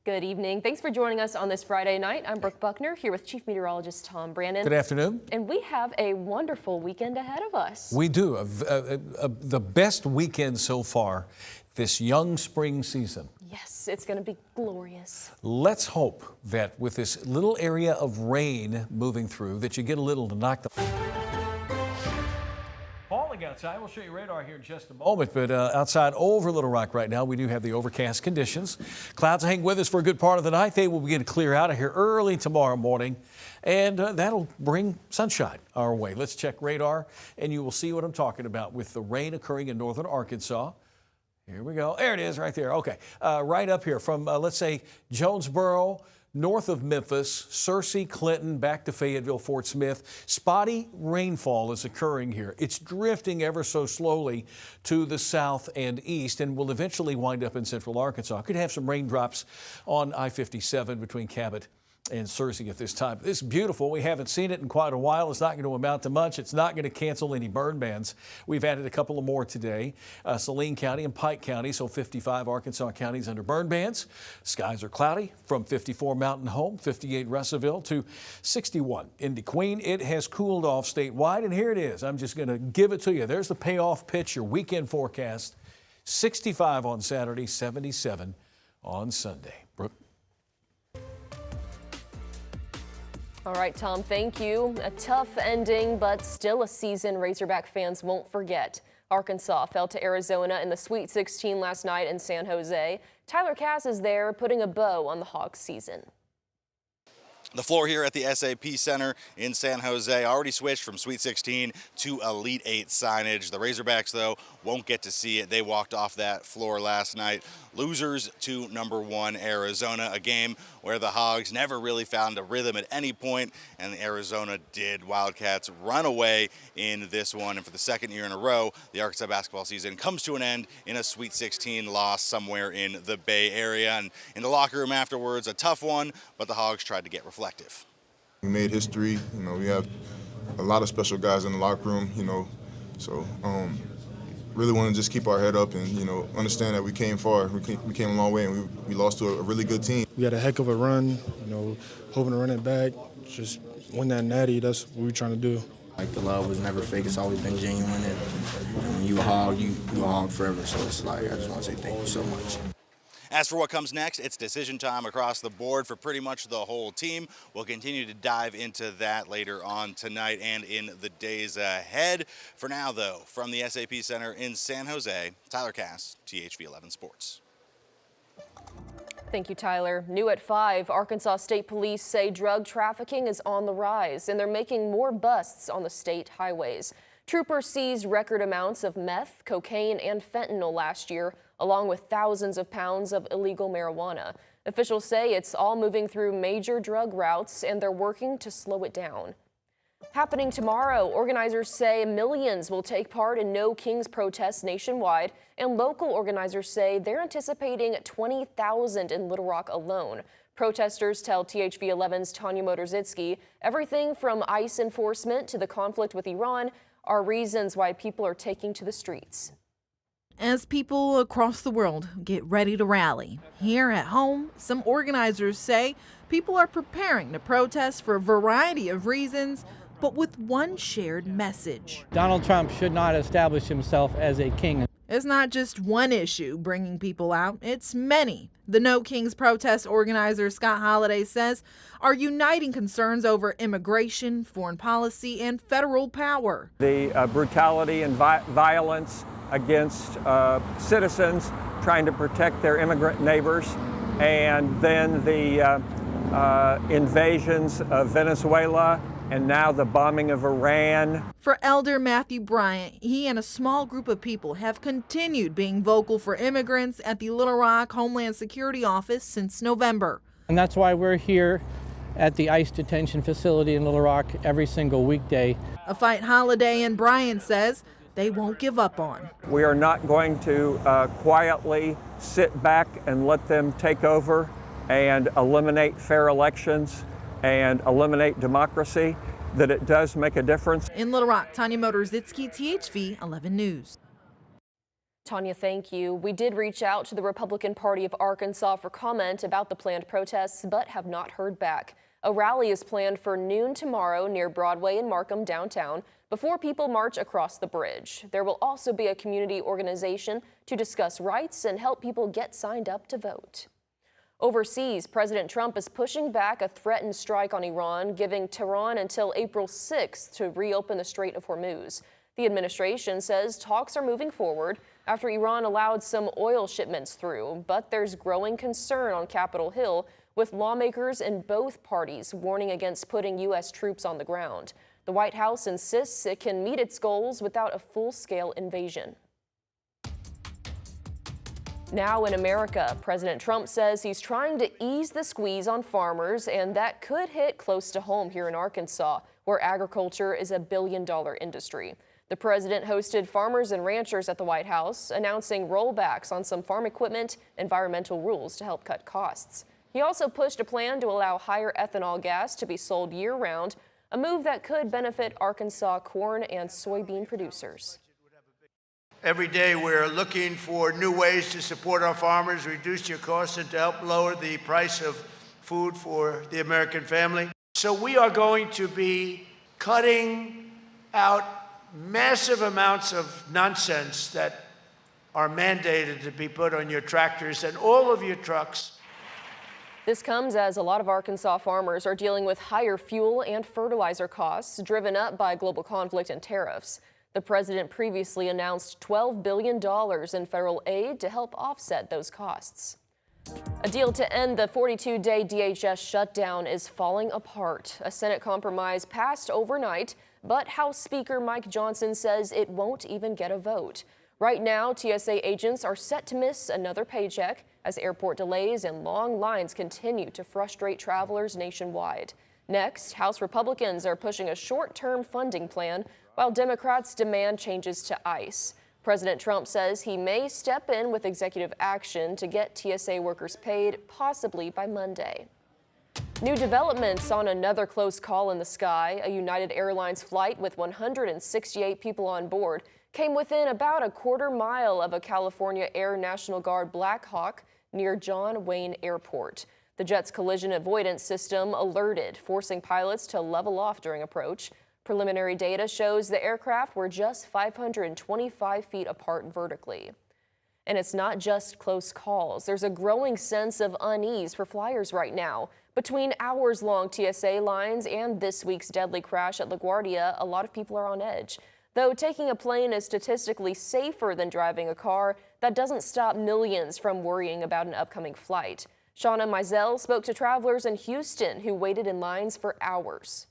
Good evening. Thanks for joining us on this Friday night. I'm Brooke Buckner here with Chief Meteorologist Tom Brannon. Good afternoon. And we have a wonderful weekend ahead of us. We do. The best weekend so far this young spring season. Yes, it's going to be glorious. Let's hope that with this little area of rain moving through that you get a little to knock the... Falling outside. We'll show you radar here in just a moment, but outside over Little Rock right now, we do have the overcast conditions. Clouds hang with us for a good part of the night. They will begin to clear out of here early tomorrow morning, and that'll bring sunshine our way. Let's check radar, and you will see what I'm talking about with the rain occurring in northern Arkansas. Here we go. There it is right there. Okay. Right up here from, let's say, Jonesboro, north of Memphis, Searcy, Clinton, back to Fayetteville, Fort Smith. Spotty rainfall is occurring here. It's drifting ever so slowly to the south and east and will eventually wind up in central Arkansas. Could have some raindrops on I-57 between Cabot and Searcy at this time. This is beautiful. We haven't seen it in quite a while. It's not going to amount to much. It's not going to cancel any burn bans. We've added a couple of more today. Saline County and Pike County, so 55 Arkansas counties under burn bans. Skies are cloudy from 54 Mountain Home, 58 Russellville to 61 in DeQueen. It has cooled off statewide, and here it is. I'm just going to give it to you. There's the payoff pitch, your weekend forecast. 65 on Saturday, 77 on Sunday. Brooke? All right, Tom, thank you. A tough ending, but still a season Razorback fans won't forget. Arkansas fell to Arizona in the Sweet 16 last night in San Jose. Tyler Cass is there putting a bow on the Hawks season. The floor here at the SAP Center in San Jose already switched from Sweet 16 to Elite 8 signage. The Razorbacks, though, won't get to see it. They walked off that floor last night. Losers to number 1 Arizona, a game where the Hogs never really found a rhythm at any point, and Arizona did. Wildcats run away in this one, and for the second year in a row, the Arkansas basketball season comes to an end in a Sweet 16 loss somewhere in the Bay Area. And in the locker room afterwards, a tough one, but the Hogs tried to get reflective. We made history. We have a lot of special guys in the locker room, so really want to just keep our head up and, understand that we came far. We came a long way, and we lost to a really good team. We had a heck of a run, hoping to run it back, just win that natty. That's what we're trying to do. Like, the love was never fake. It's always been genuine, and when you a hog, you a hog forever. So it's like, I just want to say thank you so much. As for what comes next, it's decision time across the board for pretty much the whole team. We'll continue to dive into that later on tonight and in the days ahead. For now, though, from the SAP Center in San Jose, Tyler Cass, THV 11 Sports. Thank you, Tyler. New at 5, Arkansas State Police say drug trafficking is on the rise, and they're making more busts on the state highways. Troopers seized record amounts of meth, cocaine, and fentanyl last year, along with thousands of pounds of illegal marijuana. Officials say it's all moving through major drug routes, and they're working to slow it down. Happening tomorrow, organizers say millions will take part in No Kings protests nationwide, and local organizers say they're anticipating 20,000 in Little Rock alone. Protesters tell THV 11's Tanya Motorzitsky everything from ICE enforcement to the conflict with Iran are reasons why people are taking to the streets. As people across the world get ready to rally, here at home, some organizers say people are preparing to protest for a variety of reasons, but with one shared message. Donald Trump should not establish himself as a king. It's not just one issue bringing people out, it's many. The No Kings protest organizer Scott Holliday says are uniting concerns over immigration, foreign policy, and federal power. The brutality and violence against citizens trying to protect their immigrant neighbors, and then the invasions of Venezuela, and now the bombing of Iran. For Elder Matthew Bryant, he and a small group of people have continued being vocal for immigrants at the Little Rock Homeland Security Office since November. And that's why we're here at the ICE detention facility in Little Rock every single weekday. A fight Holliday and Bryant says they won't give up on. We are not going to quietly sit back and let them take over and eliminate fair elections and eliminate democracy, that it does make a difference. In Little Rock, Tanya Motorzitsky, THV 11 News. Tanya, thank you. We did reach out to the Republican Party of Arkansas for comment about the planned protests, but have not heard back. A rally is planned for noon tomorrow near Broadway and Markham downtown before people march across the bridge. There will also be a community organization to discuss rights and help people get signed up to vote. Overseas, President Trump is pushing back a threatened strike on Iran, giving Tehran until April 6th to reopen the Strait of Hormuz. The administration says talks are moving forward after Iran allowed some oil shipments through, but there's growing concern on Capitol Hill, with lawmakers in both parties warning against putting U.S. troops on the ground. The White House insists it can meet its goals without a full-scale invasion. Now in America, President Trump says he's trying to ease the squeeze on farmers, and that could hit close to home here in Arkansas, where agriculture is a billion-dollar industry. The president hosted farmers and ranchers at the White House, announcing rollbacks on some farm equipment, environmental rules to help cut costs. He also pushed a plan to allow higher ethanol gas to be sold year-round, a move that could benefit Arkansas corn and soybean producers. Every day we're looking for new ways to support our farmers, reduce your costs, and to help lower the price of food for the American family. So we are going to be cutting out massive amounts of nonsense that are mandated to be put on your tractors and all of your trucks. This comes as a lot of Arkansas farmers are dealing with higher fuel and fertilizer costs driven up by global conflict and tariffs. The president previously announced $12 billion in federal aid to help offset those costs. A deal to end the 42-day DHS shutdown is falling apart. A Senate compromise passed overnight, but House Speaker Mike Johnson says it won't even get a vote. Right now, TSA agents are set to miss another paycheck as airport delays and long lines continue to frustrate travelers nationwide. Next, House Republicans are pushing a short-term funding plan while Democrats demand changes to ICE. President Trump says he may step in with executive action to get TSA workers paid, possibly by Monday. New developments on another close call in the sky. A United Airlines flight with 168 people on board came within about a quarter mile of a California Air National Guard Black Hawk near John Wayne Airport. The jet's collision avoidance system alerted, forcing pilots to level off during approach. Preliminary data shows the aircraft were just 525 feet apart vertically. And it's not just close calls. There's a growing sense of unease for flyers right now. Between hours-long TSA lines and this week's deadly crash at LaGuardia, a lot of people are on edge. Though taking a plane is statistically safer than driving a car, that doesn't stop millions from worrying about an upcoming flight. Shauna Mizell spoke to travelers in Houston who waited in lines for hours.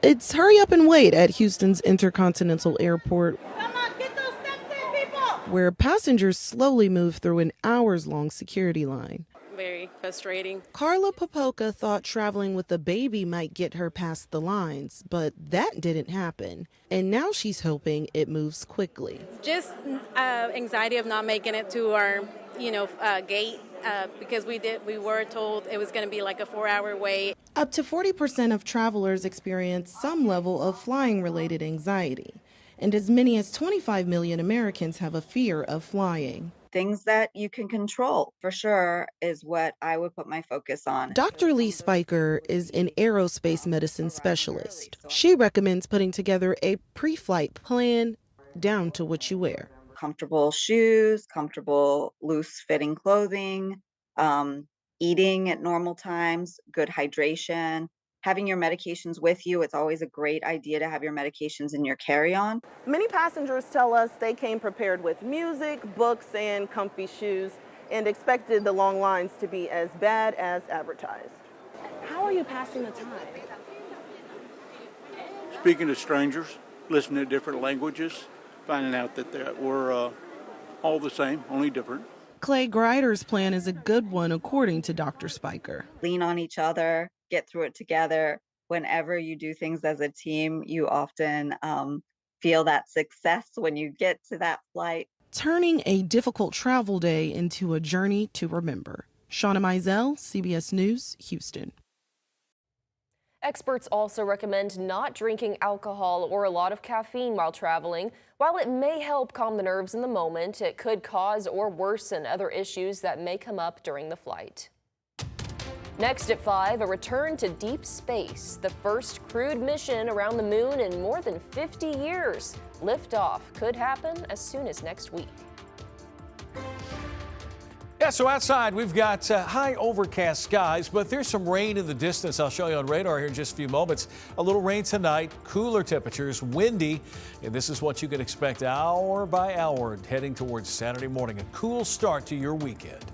It's hurry up and wait at Houston's Intercontinental Airport, where passengers slowly move through an hours-long security line. Very frustrating. Carla Popoka thought traveling with a baby might get her past the lines, but that didn't happen. And now she's hoping it moves quickly. Just anxiety of not making it to our, gate because we were told it was going to be like a 4-hour wait. Up to 40% of travelers experience some level of flying-related anxiety, and as many as 25 million Americans have a fear of flying. Things that you can control, for sure, is what I would put my focus on. Dr. Lee Spiker is an aerospace medicine specialist. She recommends putting together a pre-flight plan down to what you wear. Comfortable shoes, comfortable loose-fitting clothing, eating at normal times, good hydration, having your medications with you. It's always a great idea to have your medications in your carry-on. Many passengers tell us they came prepared with music, books, and comfy shoes and expected the long lines to be as bad as advertised. How are you passing the time? Speaking to strangers, listening to different languages, finding out that we're all the same, only different. Clay Grider's plan is a good one, according to Dr. Spiker. Lean on each other, get through it together. Whenever you do things as a team, you often feel that success when you get to that flight. Turning a difficult travel day into a journey to remember. Shauna Mizell, CBS News, Houston. Experts also recommend not drinking alcohol or a lot of caffeine while traveling. While it may help calm the nerves in the moment, it could cause or worsen other issues that may come up during the flight. Next at 5, a return to deep space, the first crewed mission around the moon in more than 50 years. Liftoff could happen as soon as next week. Yeah, so outside we've got high overcast skies, but there's some rain in the distance. I'll show you on radar here in just a few moments. A little rain tonight, cooler temperatures, windy, and this is what you can expect hour by hour heading towards Saturday morning. A cool start to your weekend.